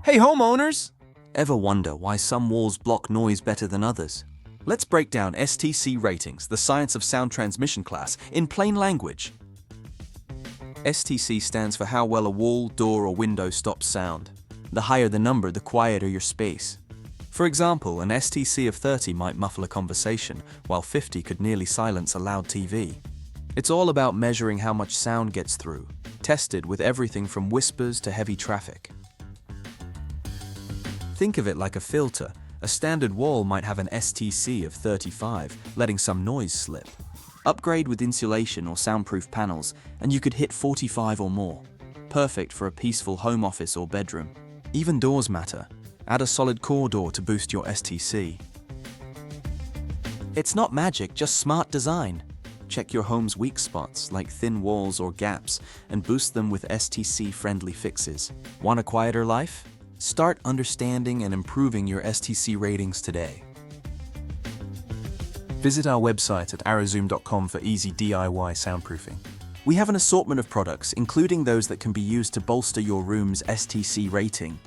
Hey homeowners! Ever wonder why some walls block noise better than others? Let's break down STC ratings, the science of sound transmission class, in plain language. STC stands for how well a wall, door, or window stops sound. The higher the number, the quieter your space. For example, an STC of 30 might muffle a conversation, while 50 could nearly silence a loud TV. It's all about measuring how much sound gets through, tested with everything from whispers to heavy traffic. Think of it like a filter. A standard wall might have an STC of 35, letting some noise slip. Upgrade with insulation or soundproof panels, and you could hit 45 or more. Perfect for a peaceful home office or bedroom. Even doors matter. Add a solid core door to boost your STC. It's not magic, just smart design. Check your home's weak spots, like thin walls or gaps, and boost them with STC-friendly fixes. Want a quieter life? Start understanding and improving your STC ratings today. Visit our website at arrowzoom.com for easy DIY soundproofing. We have an assortment of products, including those that can be used to bolster your room's STC rating.